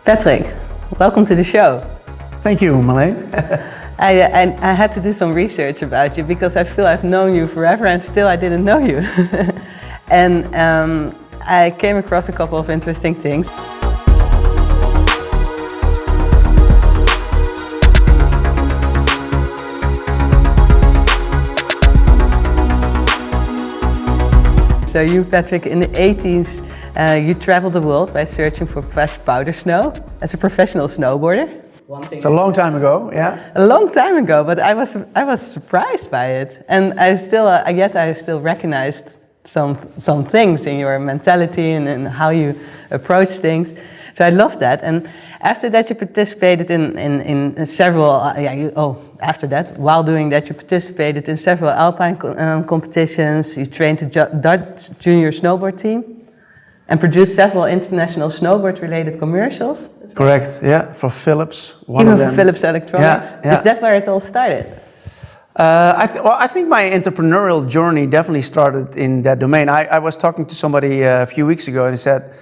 Patrick, welcome to the show. Thank you, Marleen. I had to do some research about you because I feel I've known you forever and still I didn't know you. And I came across a couple of interesting things. So you, Patrick, in the 80s, you traveled the world by searching for fresh powder snow as a professional snowboarder. It's a long time ago, yeah. A long time ago, but I was surprised by it, and I still recognized some things in your mentality and how you approach things. So I love that. And after that, you participated in several. After that, while doing that, you participated in several alpine competitions. You trained the Dutch junior snowboard team, and produced several international snowboard-related commercials. Correct. Yeah, for Philips. Even for Philips Electronics. Yeah. Is that where it all started? I think my entrepreneurial journey definitely started in that domain. I was talking to somebody a few weeks ago and he said,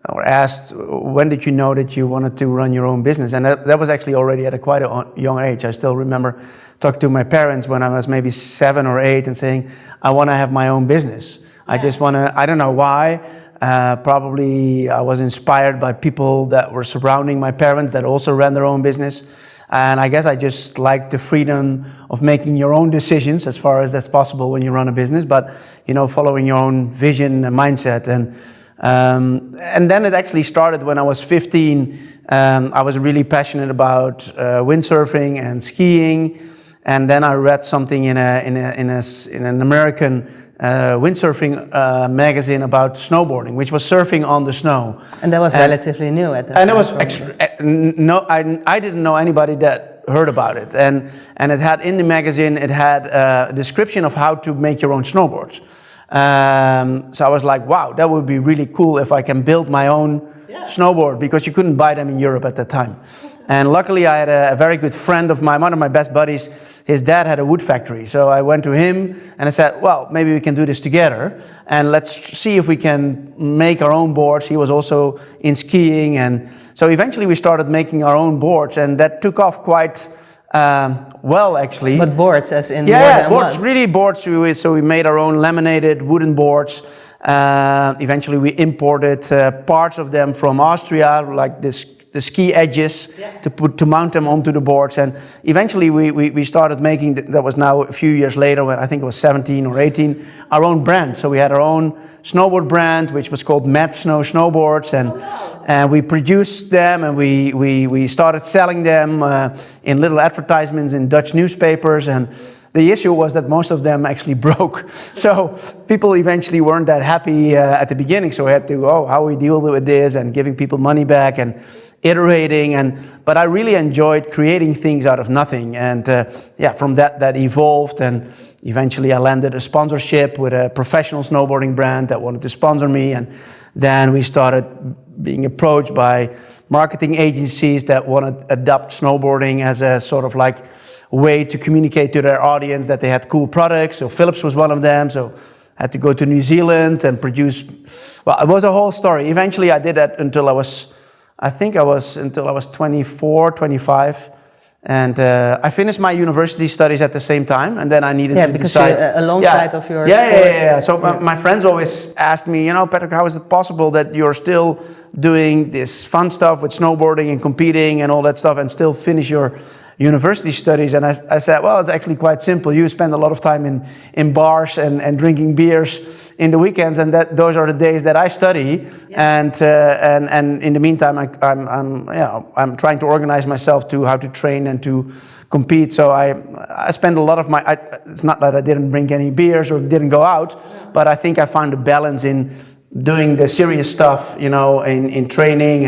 or asked, when did you know that you wanted to run your own business? And that was actually already at quite a young age. I still remember talking to my parents when I was maybe 7 or 8 and saying, I want to have my own business. I just want to, I don't know why. Probably I was inspired by people that were surrounding my parents that also ran their own business. And I guess I just like the freedom of making your own decisions as far as that's possible when you run a business, but following your own vision and mindset. And then it actually started when I was 15. I was really passionate about windsurfing and skiing. And then I read something in an American windsurfing magazine about snowboarding, which was surfing on the snow. And that was relatively new at that time. And it was I didn't know anybody that heard about it. And it had in the magazine, it had a description of how to make your own snowboards. So I was like, wow, that would be really cool if I can build my own snowboard, because you couldn't buy them in Europe at that time. And luckily I had a very good friend of mine, one of my best buddies. His dad had a wood factory. So I went to him and I said, well, maybe we can do this together and let's see if we can make our own boards. He was also in skiing. And so eventually we started making our own boards, and that took off quite well, actually. But boards, as in boards, really boards. So we made our own laminated wooden boards. Eventually we imported parts of them from Austria, like the ski edges, to mount them onto the boards. And eventually we started making, that was now a few years later, when I think it was 17 or 18, our own brand. So we had our own snowboard brand, which was called Mad Snow Snowboards, and we produced them, and we started selling them in little advertisements in Dutch newspapers. And the issue was that most of them actually broke. So people eventually weren't that happy at the beginning. So we had to, how we deal with this, and giving people money back and iterating. But I really enjoyed creating things out of nothing. And from that evolved. And eventually I landed a sponsorship with a professional snowboarding brand that wanted to sponsor me. And then we started being approached by marketing agencies that wanted to adopt snowboarding as a sort of like way to communicate to their audience that they had cool products. So Philips was one of them. So I had to go to New Zealand and produce. Well, it was a whole story. Eventually I did that until I was 24, 25. And I finished my university studies at the same time, and then I needed to decide. Alongside of your course. So my friends always asked me, Patrick, how is it possible that you're still doing this fun stuff with snowboarding and competing and all that stuff, and still finish your university studies? And I said, well, it's actually quite simple. You spend a lot of time in bars and drinking beers in the weekends, and those are the days that I study. And in the meantime, I'm trying to organize myself to how to train and to compete. So I spend a lot of it's not that I didn't drink any beers or didn't go out, but I think I found a balance in doing the serious stuff, in training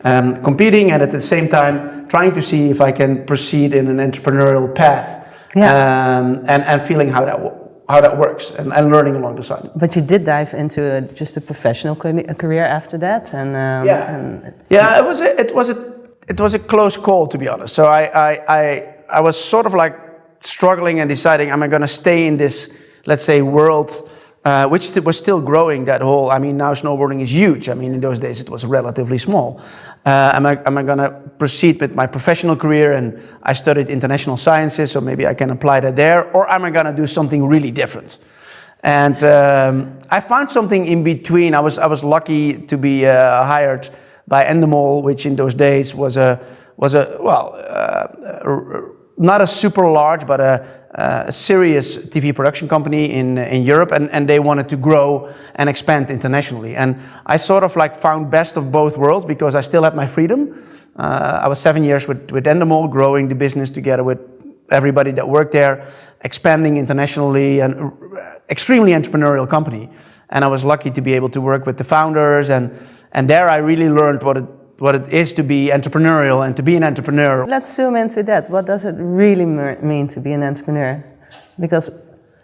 and competing, and at the same time trying to see if I can proceed in an entrepreneurial path, and feeling how that works, and learning along the side. But you did dive into just a professional career after that, and it was a close call, to be honest. So I was sort of like struggling and deciding, am I going to stay in this, let's say, world which was still growing. That whole, I mean, now snowboarding is huge. I mean, in those days it was relatively small. Am I going to proceed with my professional career? And I studied international sciences, so maybe I can apply that there. Or am I going to do something really different? And I found something in between. I was lucky to be hired by Endemol, which in those days was not a super large, but a serious TV production company in Europe, and they wanted to grow and expand internationally. And I sort of like found best of both worlds because I still had my freedom. I was 7 years with Endemol, growing the business together with everybody that worked there, expanding internationally, and extremely entrepreneurial company. And I was lucky to be able to work with the founders, and there I really learned what it is to be entrepreneurial and to be an entrepreneur. Let's zoom into that. What does it really mean to be an entrepreneur? Because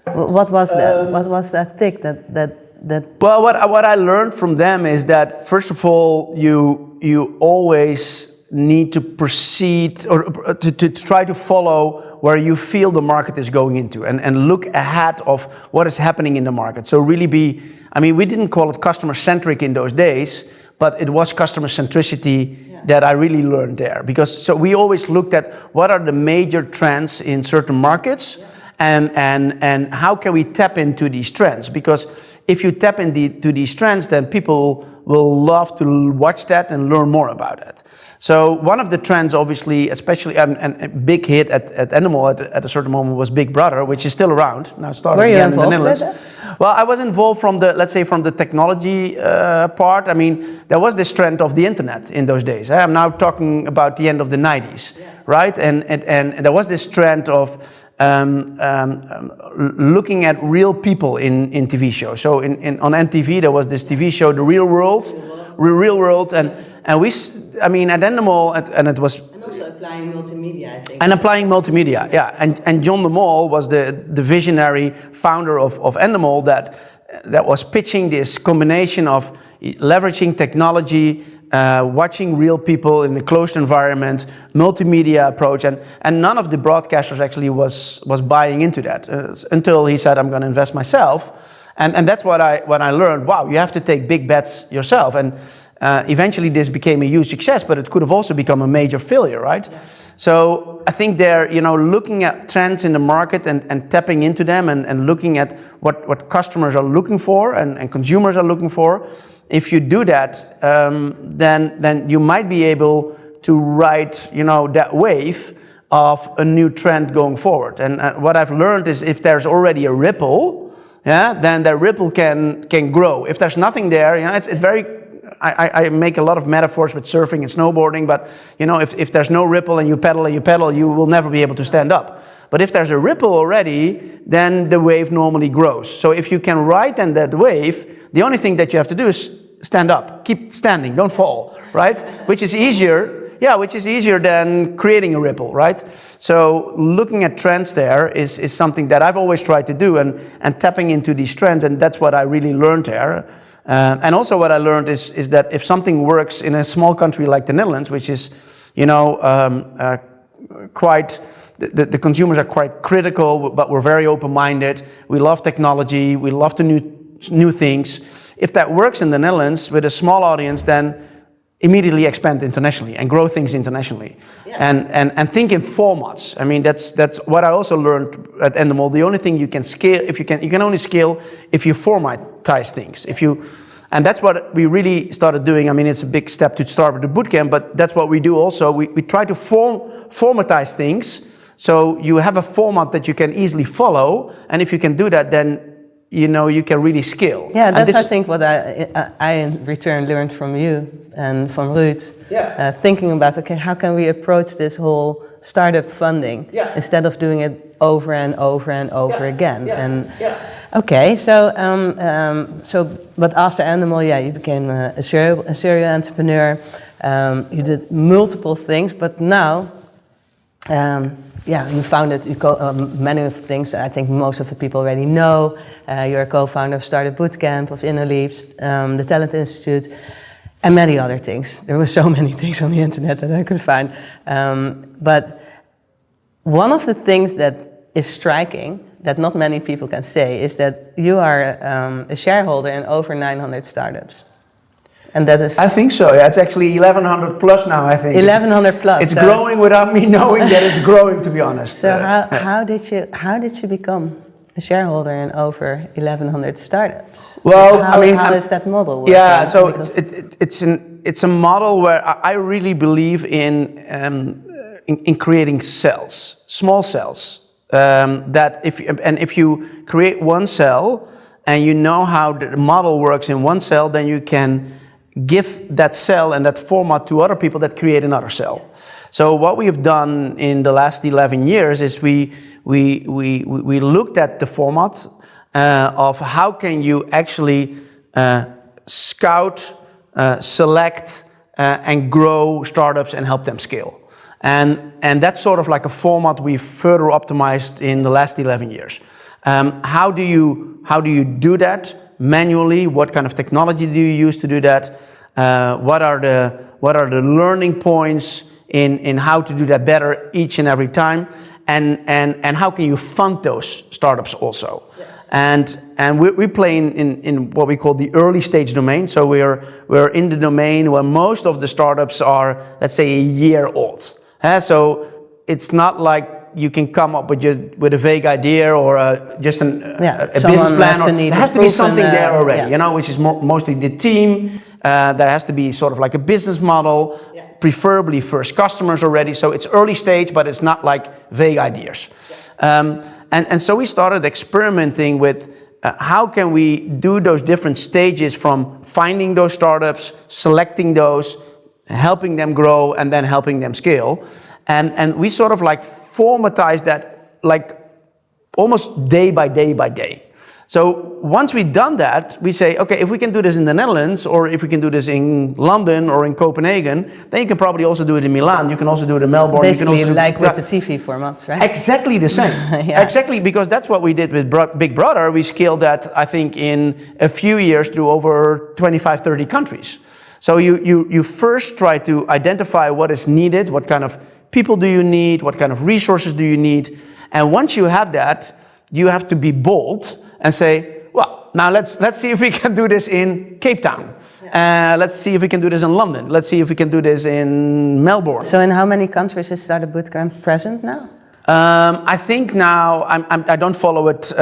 what was that? What was that thing that? Well, what I learned from them is that first of all, you always need to proceed or to try to follow where you feel the market is going into and look ahead of what is happening in the market. So really we didn't call it customer centric in those days, but it was customer centricity that I really learned there. Because so we always looked at what are the major trends in certain markets, and how can we tap into these trends? Because if you tap into these trends, then people will love to watch that and learn more about it. So one of the trends, obviously, especially a big hit at Endemol at a certain moment was Big Brother, which is still around. Now started again in the Netherlands. Well, I was involved from the technology part. I mean, there was this trend of the internet in those days. I'm now talking about the end of the 90s, right? And there was this trend of looking at real people in TV shows. So on NTV there was this TV show, The Real World, and at Endemol, and it was. And also applying multimedia, I think. And applying multimedia, yeah. And John de Mol was the visionary founder of Endemol that was pitching this combination of leveraging technology, watching real people in a closed environment, multimedia approach, and none of the broadcasters actually was buying into that until he said, I'm going to invest myself. And that's what I learned. Wow, you have to take big bets yourself. And eventually this became a huge success, but it could have also become a major failure, right? Yeah. So I think they're, looking at trends in the market and tapping into them and looking at what customers are looking for and consumers are looking for. If you do that, then you might be able to ride, that wave of a new trend going forward. And what I've learned is if there's already a ripple, then the ripple can grow. If there's nothing there, it's very. I make a lot of metaphors with surfing and snowboarding, but if there's no ripple and you pedal, you will never be able to stand up. But if there's a ripple already, then the wave normally grows. So if you can ride in that wave, the only thing that you have to do is stand up, keep standing, don't fall, right? Which is easier than creating a ripple, right? So looking at trends there is something that I've always tried to do and tapping into these trends, and that's what I really learned there. And also what I learned is that if something works in a small country like the Netherlands, which is, quite, the consumers are quite critical, but we're very open-minded. We love technology. We love the new things. If that works in the Netherlands with a small audience, then immediately expand internationally and grow things internationally. Yeah. And think in formats. I mean, that's what I also learned at Endemol. The only thing you can scale, you can only scale if you formatize things. And that's what we really started doing. I mean, it's a big step to Startupbootcamp, but that's what we do also. We try to formatize things, so you have a format that you can easily follow, and if you can do that, then you can really scale. Yeah, that's I think what I in return learned from you and from Ruud. Yeah. Thinking about, okay, how can we approach this whole startup funding instead of doing it over and over and over again? Okay, so but after Endemol, you became a serial entrepreneur. You did multiple things, but now. You founded many of the things I think most of the people already know. You're a co-founder of Startupbootcamp, of Innoleaps, the Talent Institute, and many other things. There were so many things on the internet that I could find. But one of the things that is striking that not many people can say is that you are a shareholder in over 900 startups. And that is... I think so, yeah. It's actually 1,100 plus now, I think. 1,100 plus. It's growing without me knowing that it's growing, to be honest. So how did you become a shareholder in over 1,100 startups? Well, how is that model working? Yeah, so it's a model where I really believe in creating cells, small cells. That if you create one cell and you know how the model works in one cell, then you can give that cell and that format to other people that create another cell. So what we have done in the last 11 years is we looked at the format of how can you actually scout, select, and grow startups and help them scale. And that's sort of like a format we've further optimized in the last 11 years. How do you do that manually? What kind of technology do you use to do that? What are the learning points in how to do that better each and every time? And how can you fund those startups also? Yes. And we play in what we call the early stage domain. So we're in the domain where most of the startups are, let's say, a year old. So it's not like you can come up with a vague idea or just a business plan. There has to be something there already, which is mostly the team. There has to be sort of like a business model, preferably first customers already. So it's early stage, but it's not like vague ideas. And so we started experimenting with how can we do those different stages from finding those startups, selecting those, helping them grow, and then helping them scale. And we sort of like formatized that like almost day by day by day. So once we've done that, we say, okay, if we can do this in the Netherlands, or if we can do this in London or in Copenhagen, then you can probably also do it in Milan. You can also do it in Melbourne. Basically, you can also with the TV formats, right? Exactly the same. Exactly, because that's what we did with Big Brother. We scaled that, I think, in a few years to over 25, 30 countries. So you first try to identify what is needed, what kind of people do you need, what kind of resources do you need, and once you have that, you have to be bold and say, well, now let's see if we can do this in Cape Town. Let's see if we can do this in London. Let's see if we can do this in Melbourne. So in how many countries is Startupbootcamp present now? I think now, I don't follow it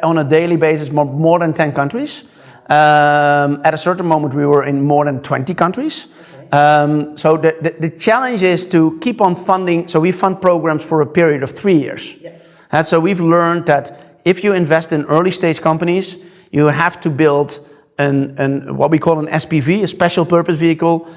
on a daily basis, more than 10 countries. At a certain moment, we were in more than 20 countries. Okay. So the challenge is to keep on funding. So we fund programs for a period of 3 years. Yes. And so we've learned that if you invest in early stage companies, you have to build what we call an SPV, a special purpose vehicle,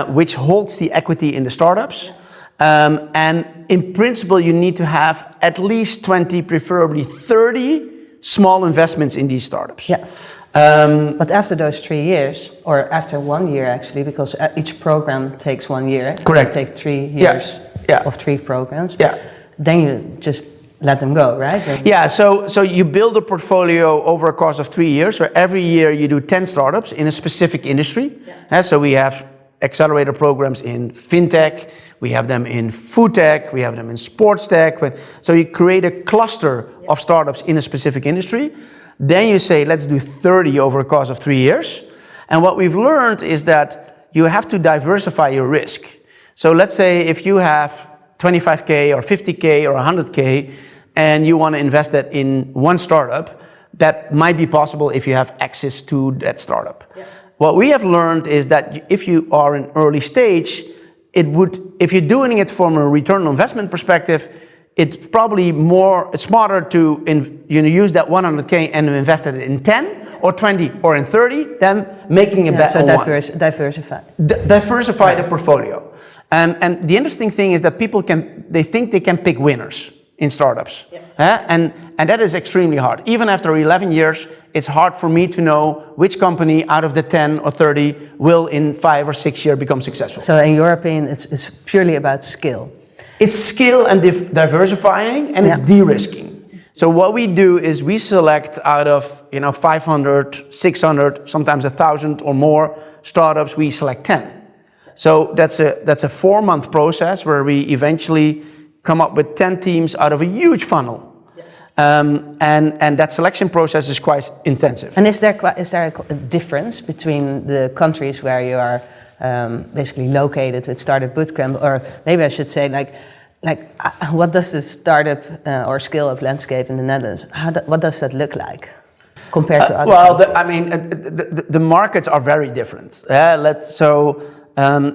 which holds the equity in the startups. And in principle, you need to have at least 20, preferably 30 small investments in these startups. Yes. But after those 3 years, or after 1 year actually, because each program takes 1 year. Correct. You take 3 years of 3 programs. Yeah. Then you just let them go, right? Yeah, so you build a portfolio over a course of 3 years. So every year you do 10 startups in a specific industry. Yeah. So we have accelerator programs in fintech, we have them in food tech, we have them in sports tech. So you create a cluster of startups in a specific industry. Then you say, let's do 30 over a course of 3 years. And what we've learned is that you have to diversify your risk. So let's say if you have 25K or 50K or 100K and you want to invest that in one startup, that might be possible if you have access to that startup. Yeah. What we have learned is that if you are in early stage, if you're doing it from a return on investment perspective, it's probably smarter to use that 100K and invest it in 10 or 20 or in 30 than making a bet on one. Diversify. Diversify the portfolio. And the interesting thing is that people they think they can pick winners in startups. Yes. And that is extremely hard. Even after 11 years, it's hard for me to know which company out of the 10 or 30 will in 5 or 6 years become successful. So in your opinion, it's purely about skill. It's skill and diversifying, and it's de-risking. So what we do is we select out of 500, 600, sometimes 1,000 or more startups, we select 10. So that's a 4-month process where we eventually come up with 10 teams out of a huge funnel. Yes. And that selection process is quite intensive. And is there a difference between the countries where you are basically located with Startup Bootcamp, or maybe I should say what does the startup or scale-up landscape in the Netherlands, what does that look like compared to other countries? The markets are very different.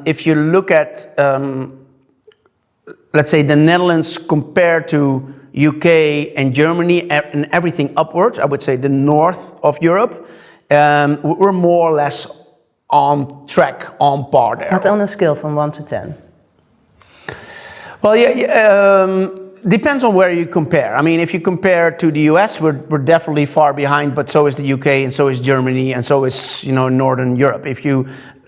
If you look at, let's say, the Netherlands compared to UK and Germany and everything upwards, I would say the north of Europe, we're more or less on track, on par there. Not on a scale from 1 to 10. Well, depends on where you compare. I mean, if you compare to the US, we're definitely far behind, but so is the UK and so is Germany and so is, Northern Europe. If you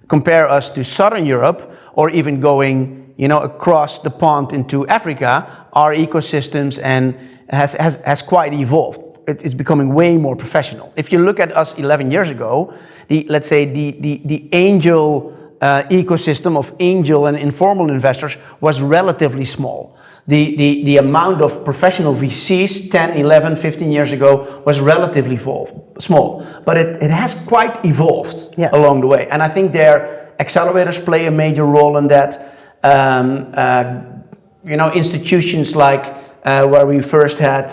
compare us to Southern Europe, or even going, across the pond into Africa, our ecosystems has quite evolved. It's becoming way more professional. If you look at us 11 years ago, the angel ecosystem of angel and informal investors was relatively small. The amount of professional VCs 10, 11, 15 years ago was relatively small. But it has quite evolved along the way. And I think their accelerators play a major role in that. Institutions like where we first had,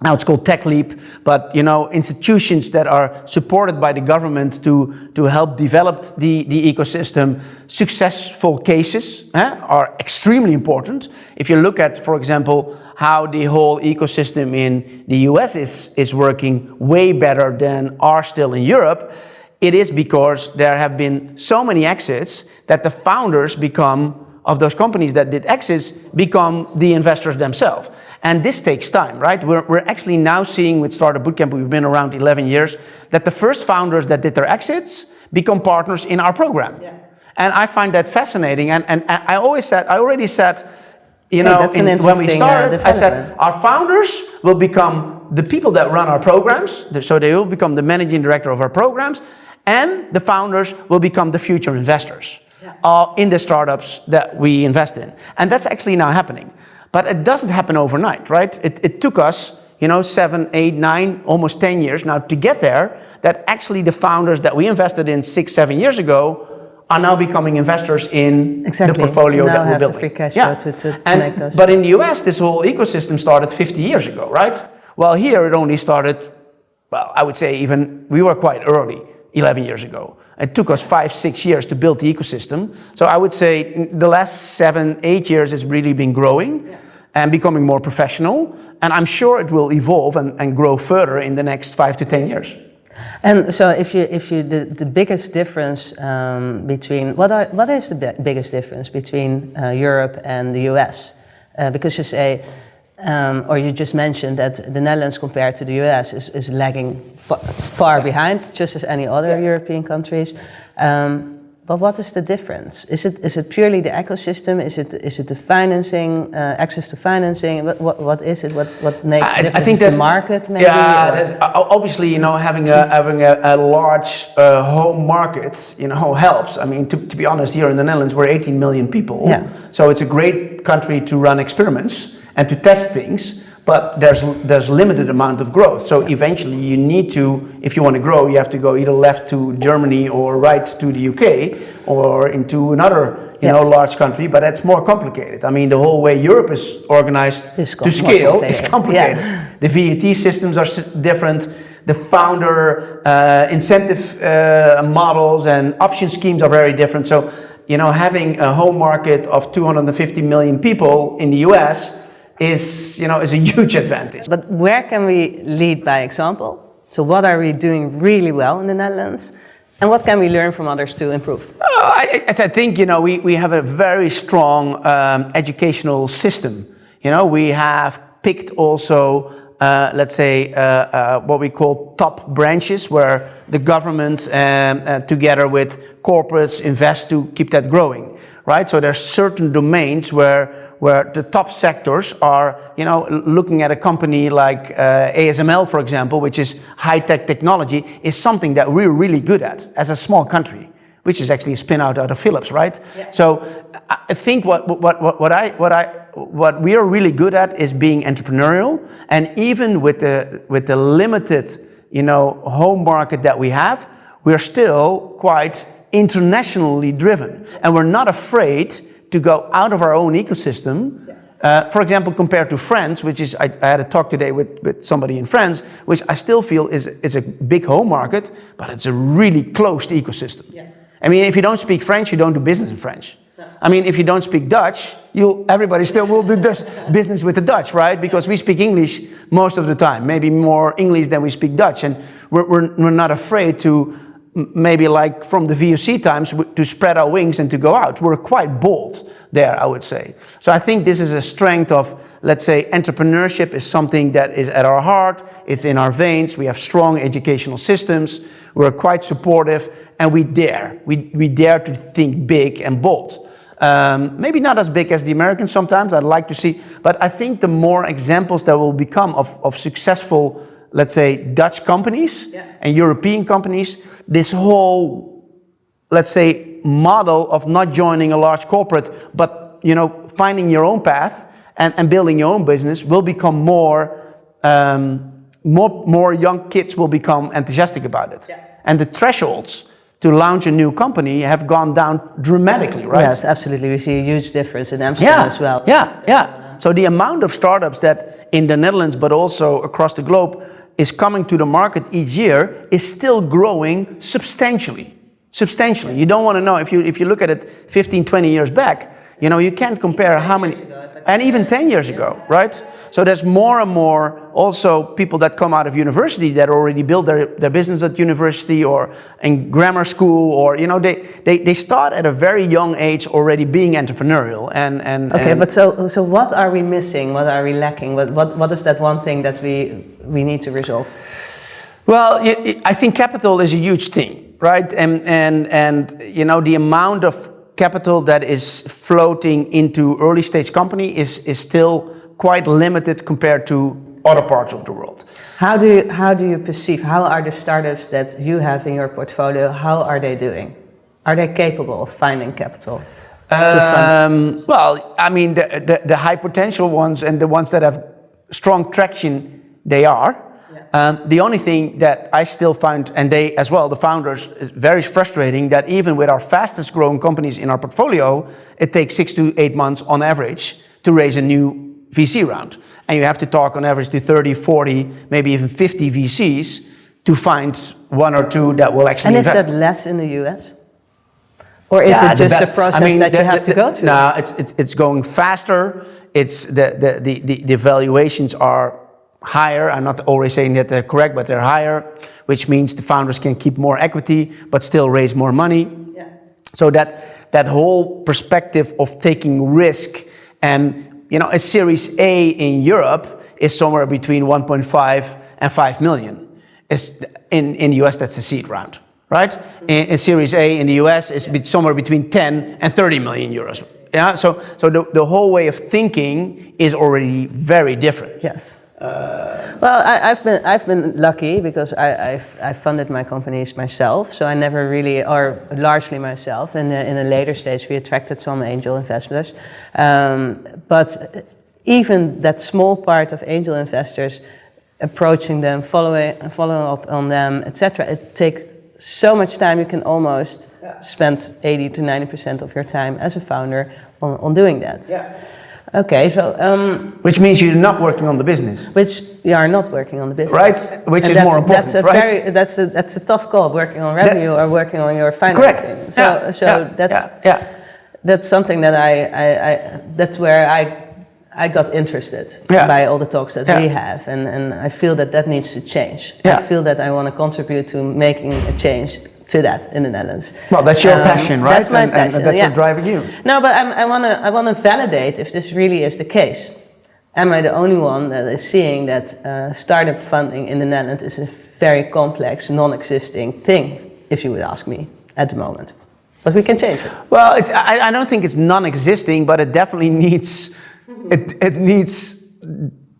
now it's called Tech Leap, but institutions that are supported by the government to help develop the ecosystem. Successful cases are extremely important. If you look at, for example, how the whole ecosystem in the US is working way better than ours still in Europe, it is because there have been so many exits that the founders of those companies that did exits become the investors themselves. And this takes time, right? We're actually now seeing with Startup Bootcamp, we've been around 11 years, that the first founders that did their exits become partners in our program. Yeah. And I find that fascinating. And I already said, when we started, I said, our founders will become the people that run our programs. So they will become the managing director of our programs. And the founders will become the future investors in the startups that we invest in. And that's actually now happening. But it doesn't happen overnight, right? It took us, 7, 8, 9, almost 10 years now to get there, that actually the founders that we invested in 6, 7 years ago are now becoming investors in the portfolio that we're building. Free cash flow to make those. But in the US, this whole ecosystem started 50 years ago, right? Well, here it only started, I would say even, we were quite early, 11 years ago. It took us 5, 6 years to build the ecosystem. So I would say the last 7, 8 years has really been growing and becoming more professional. And I'm sure it will evolve and grow further in the next 5 to 10 years. And so the biggest difference between, what is the biggest difference between Europe and the US? Because you say, or you just mentioned that the Netherlands compared to the US is lagging far behind, just as any other European countries. But what is the difference? Is it purely the ecosystem? Is it the financing, access to financing? What is it? What makes the difference? I think the market, maybe. Yeah, obviously, having a large home market, helps. I mean, to be honest, here in the Netherlands, we're 18 million people, so it's a great country to run experiments and to test things. But there's limited amount of growth. So eventually you need to, if you want to grow, you have to go either left to Germany or right to the UK or into another, large country. But that's more complicated. I mean, the whole way Europe is organized to scale is complicated. Yeah. The VAT systems are different. The founder incentive models and option schemes are very different. So, having a home market of 250 million people in the US is a huge advantage. But where can we lead by example? So what are we doing really well in the Netherlands? And what can we learn from others to improve? I think, we have a very strong educational system. We have picked also, what we call top branches where the government together with corporates invest to keep that growing. Right, so there's certain domains where the top sectors are, looking at a company like ASML, for example, which is high-tech technology, is something that we're really good at as a small country. which is actually a spin out of Philips, right? Yeah. So I think what we are really good at is being entrepreneurial, and even with the limited, home market that we have, we are still quite internationally driven, and we're not afraid to go out of our own ecosystem. For example, compared to France, which is, I had a talk today with somebody in France, which I still feel is a big home market, but it's a really closed ecosystem. Yeah. I mean, if you don't speak French, you don't do business in French. No. I mean, if you don't speak Dutch, everybody still will do business with the Dutch, right? Because we speak English most of the time, maybe more English than we speak Dutch, and we're not afraid to, maybe like from the VOC times, to spread our wings and to go out. We're quite bold there, I would say. So I think this is a strength of, let's say, entrepreneurship is something that is at our heart, it's in our veins, we have strong educational systems, we're quite supportive, and we dare to think big and bold. Maybe not as big as the Americans sometimes, I'd like to see, but I think the more examples that will become of successful, let's say, Dutch companies and European companies, this whole, let's say, model of not joining a large corporate, but, finding your own path and building your own business will become more young kids will become enthusiastic about it. Yeah. And the thresholds to launch a new company have gone down dramatically, right? Yes, absolutely. We see a huge difference in Amsterdam as well. Yeah. So the amount of startups that in the Netherlands, but also across the globe, is coming to the market each year is still growing substantially. You don't want to know, if you look at it 15, 20 years back, you can't compare how many, and even 10 years ago, right? So there's more and more also people that come out of university that already build their business at university or in grammar school, or, they start at a very young age already being entrepreneurial. Okay, but so what are we missing? What are we lacking? What is that one thing that we need to resolve? Well, I think capital is a huge thing, right? And the amount of capital that is floating into early stage company is still quite limited compared to other parts of the world. How do you perceive, how are the startups that you have in your portfolio, how are they doing? Are they capable of finding capital? Well, I mean, the high potential ones and the ones that have strong traction, they are. The only thing that I still find, and they as well, the founders, is very frustrating, that even with our fastest growing companies in our portfolio, it takes 6 to 8 months on average to raise a new VC round. And you have to talk on average to 30, 40, maybe even 50 VCs to find one or two that will actually invest. And is that less in the US? Or is it just the process that you have to go through? No, it's going faster. It's the valuations are higher. I'm not always saying that they're correct, but they're higher, which means the founders can keep more equity, but still raise more money. Yeah. So that whole perspective of taking risk, and a Series A in Europe is somewhere between 1.5 and 5 million. In the US, that's a seed round, right? In Series A in the US is somewhere between 10 and 30 million euros. Yeah. So the whole way of thinking is already very different. Yes. Well, I've been lucky because I funded my companies myself, so I never really, or largely myself. In a later stage, we attracted some angel investors, but even that small part of angel investors, approaching them, following up on them, etc. It takes so much time. You can almost spend 80 to 90% of your time as a founder on doing that. Yeah. Okay, so which means you're not working on the business. Which you are not working on the business, right? Which is more important, right? That's a tough call. Working on revenue or working on your financing. Correct. That's something that that's where I got interested by all the talks that we have, and I feel that needs to change. I feel that I want to contribute to making a change to that in the Netherlands. Well, that's your passion, right? That's my passion, and that's what's driving you. No, but I want to validate if this really is the case. Am I the only one that is seeing that startup funding in the Netherlands is a very complex, non-existing thing, if you would ask me, at the moment? But we can change it. Well, I don't think it's non-existing, but it definitely needs, it needs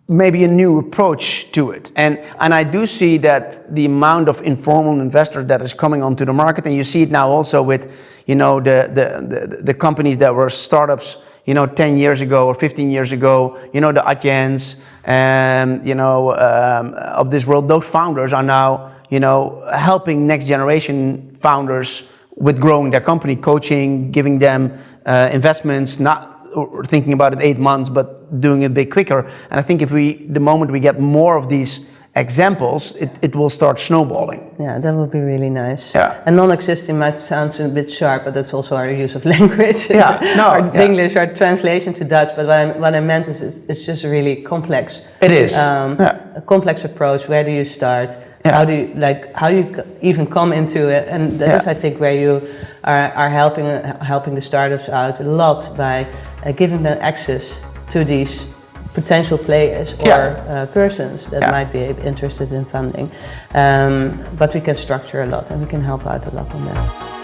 maybe a new approach to it. And I do see that the amount of informal investors that is coming onto the market, and you see it now also with, you know, the companies that were startups, you know, 10 years ago or 15 years ago, you know, the Nxchange, you know, of this world. Those founders are now, you know, helping next generation founders with growing their company, coaching, giving them investments, not thinking about it 8 months, but doing it a bit quicker. And I think the moment we get more of these examples, it will start snowballing. Yeah, that would be really nice. Yeah. And non-existing might sound a bit sharp, but that's also our use of language. Yeah, no, or English, or translation to Dutch. But what I meant is it's just really complex. It is. A complex approach. Where do you start? Yeah. How do you even come into it? And that is, I think, where you are helping the startups out a lot by giving them access to these potential players or persons that might be interested in funding. But we can structure a lot and we can help out a lot on that.